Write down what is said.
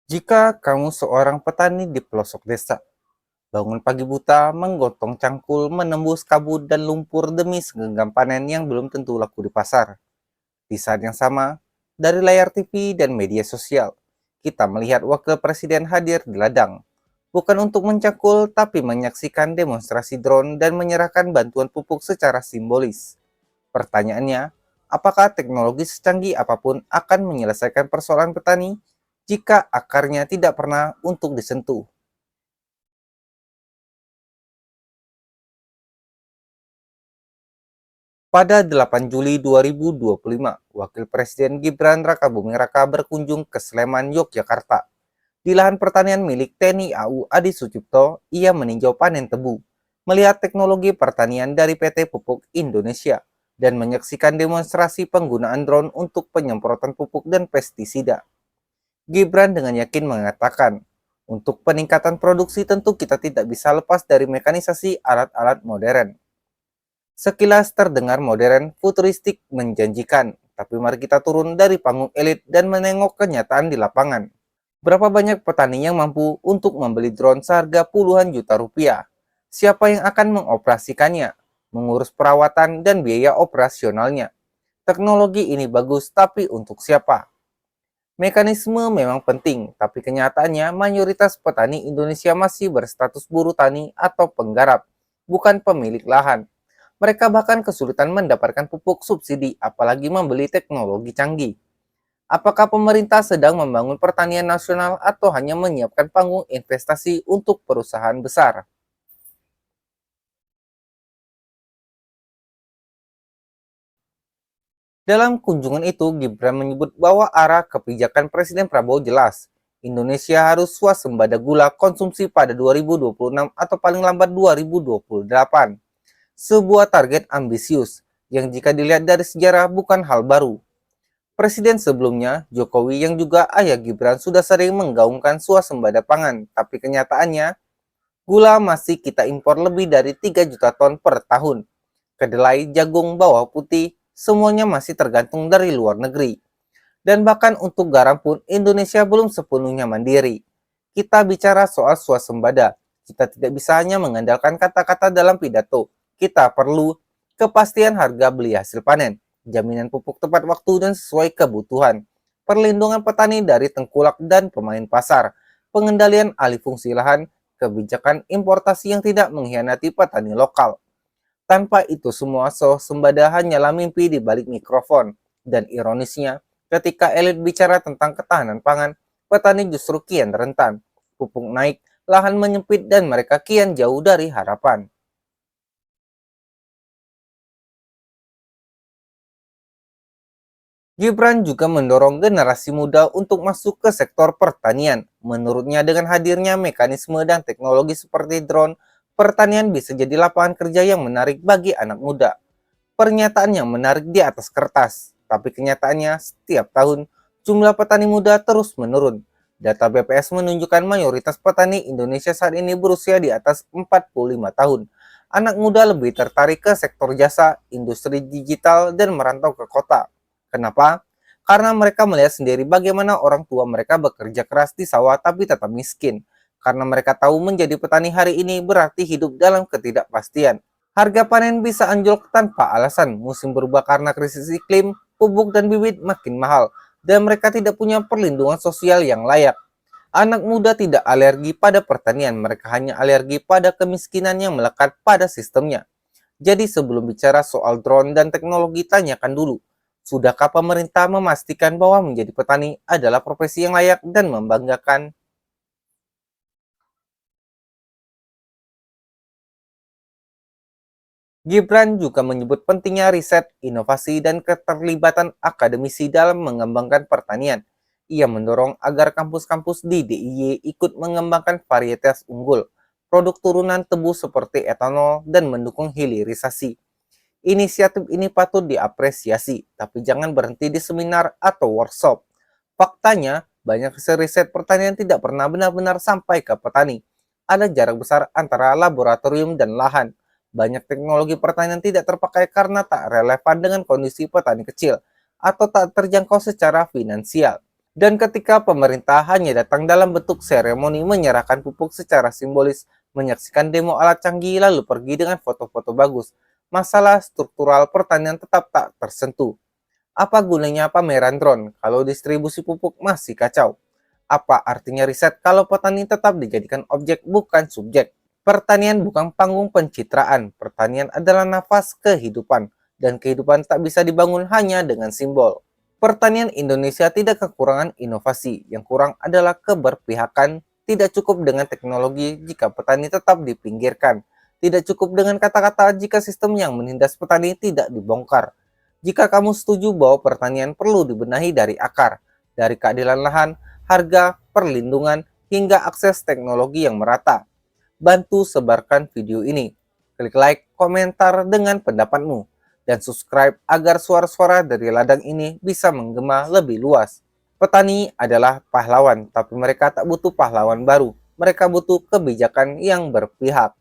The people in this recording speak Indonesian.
Jika kamu seorang petani di pelosok desa, bangun pagi buta, menggotong cangkul, menembus kabut dan lumpur demi segenggam panen yang belum tentu laku di pasar. Di saat yang sama, dari layar TV dan media sosial, kita melihat wakil presiden hadir di ladang. Bukan untuk mencangkul, tapi menyaksikan demonstrasi drone dan menyerahkan bantuan pupuk secara simbolis. Pertanyaannya, apakah teknologi secanggih apapun akan menyelesaikan persoalan petani jika akarnya tidak pernah untuk disentuh? Pada 8 Juli 2025, Wakil Presiden Gibran Rakabuming Raka berkunjung ke Sleman, Yogyakarta. Di lahan pertanian milik TNI AU Adi Sucipto, ia meninjau panen tebu, melihat teknologi pertanian dari PT Pupuk Indonesia, dan menyaksikan demonstrasi penggunaan drone untuk penyemprotan pupuk dan pestisida. Gibran dengan yakin mengatakan, untuk peningkatan produksi tentu kita tidak bisa lepas dari mekanisasi alat-alat modern. Sekilas terdengar modern, futuristik, menjanjikan, tapi mari kita turun dari panggung elit dan menengok kenyataan di lapangan. Berapa banyak petani yang mampu untuk membeli drone seharga puluhan juta rupiah? Siapa yang akan mengoperasikannya, mengurus perawatan dan biaya operasionalnya? Teknologi ini bagus, tapi untuk siapa? Mekanisme memang penting, tapi kenyataannya mayoritas petani Indonesia masih berstatus buruh tani atau penggarap, bukan pemilik lahan. Mereka bahkan kesulitan mendapatkan pupuk subsidi, apalagi membeli teknologi canggih. Apakah pemerintah sedang membangun pertanian nasional atau hanya menyiapkan panggung investasi untuk perusahaan besar? Dalam kunjungan itu, Gibran menyebut bahwa arah kebijakan Presiden Prabowo jelas. Indonesia harus swasembada gula konsumsi pada 2026 atau paling lambat 2028. Sebuah target ambisius yang jika dilihat dari sejarah bukan hal baru. Presiden sebelumnya, Jokowi yang juga ayah Gibran sudah sering menggaungkan swasembada pangan, tapi kenyataannya gula masih kita impor lebih dari 3 juta ton per tahun. Kedelai, jagung, bawang putih, semuanya masih tergantung dari luar negeri. Dan bahkan untuk garam pun Indonesia belum sepenuhnya mandiri. Kita bicara soal swasembada, kita tidak bisa hanya mengandalkan kata-kata dalam pidato. Kita perlu kepastian harga beli hasil panen, jaminan pupuk tepat waktu dan sesuai kebutuhan, perlindungan petani dari tengkulak dan pemain pasar, pengendalian alih fungsi lahan, kebijakan importasi yang tidak mengkhianati petani lokal. Tanpa itu semua, swasembada hanyalah mimpi di balik mikrofon. Dan ironisnya, ketika elit bicara tentang ketahanan pangan, petani justru kian rentan. Pupuk naik, lahan menyempit, dan mereka kian jauh dari harapan. Gibran juga mendorong generasi muda untuk masuk ke sektor pertanian. Menurutnya dengan hadirnya mekanisme dan teknologi seperti drone, pertanian bisa jadi lapangan kerja yang menarik bagi anak muda. Pernyataan yang menarik di atas kertas, tapi kenyataannya setiap tahun jumlah petani muda terus menurun. Data BPS menunjukkan mayoritas petani Indonesia saat ini berusia di atas 45 tahun. Anak muda lebih tertarik ke sektor jasa, industri digital, dan merantau ke kota. Kenapa? Karena mereka melihat sendiri bagaimana orang tua mereka bekerja keras di sawah tapi tetap miskin. Karena mereka tahu menjadi petani hari ini berarti hidup dalam ketidakpastian. Harga panen bisa anjlok tanpa alasan, musim berubah karena krisis iklim, pupuk dan bibit makin mahal, dan mereka tidak punya perlindungan sosial yang layak. Anak muda tidak alergi pada pertanian, mereka hanya alergi pada kemiskinan yang melekat pada sistemnya. Jadi sebelum bicara soal drone dan teknologi, tanyakan dulu, sudahkah pemerintah memastikan bahwa menjadi petani adalah profesi yang layak dan membanggakan? Gibran juga menyebut pentingnya riset, inovasi, dan keterlibatan akademisi dalam mengembangkan pertanian. Ia mendorong agar kampus-kampus di DIY ikut mengembangkan varietas unggul, produk turunan tebu seperti etanol, dan mendukung hilirisasi. Inisiatif ini patut diapresiasi, tapi jangan berhenti di seminar atau workshop. Faktanya, banyak hasil riset pertanian tidak pernah benar-benar sampai ke petani. Ada jarak besar antara laboratorium dan lahan. Banyak teknologi pertanian tidak terpakai karena tak relevan dengan kondisi petani kecil atau tak terjangkau secara finansial. Dan ketika pemerintah hanya datang dalam bentuk seremoni menyerahkan pupuk secara simbolis, menyaksikan demo alat canggih lalu pergi dengan foto-foto bagus, masalah struktural pertanian tetap tak tersentuh. Apa gunanya pameran drone kalau distribusi pupuk masih kacau? Apa artinya riset kalau petani tetap dijadikan objek bukan subjek? Pertanian bukan panggung pencitraan, pertanian adalah nafas kehidupan, dan kehidupan tak bisa dibangun hanya dengan simbol. Pertanian Indonesia tidak kekurangan inovasi, yang kurang adalah keberpihakan. Tidak cukup dengan teknologi jika petani tetap dipinggirkan. Tidak cukup dengan kata-kata jika sistem yang menindas petani tidak dibongkar. Jika kamu setuju bahwa pertanian perlu dibenahi dari akar, dari keadilan lahan, harga, perlindungan, hingga akses teknologi yang merata, bantu sebarkan video ini. Klik like, komentar dengan pendapatmu, dan subscribe agar suara-suara dari ladang ini bisa menggema lebih luas. Petani adalah pahlawan, tapi mereka tak butuh pahlawan baru. Mereka butuh kebijakan yang berpihak.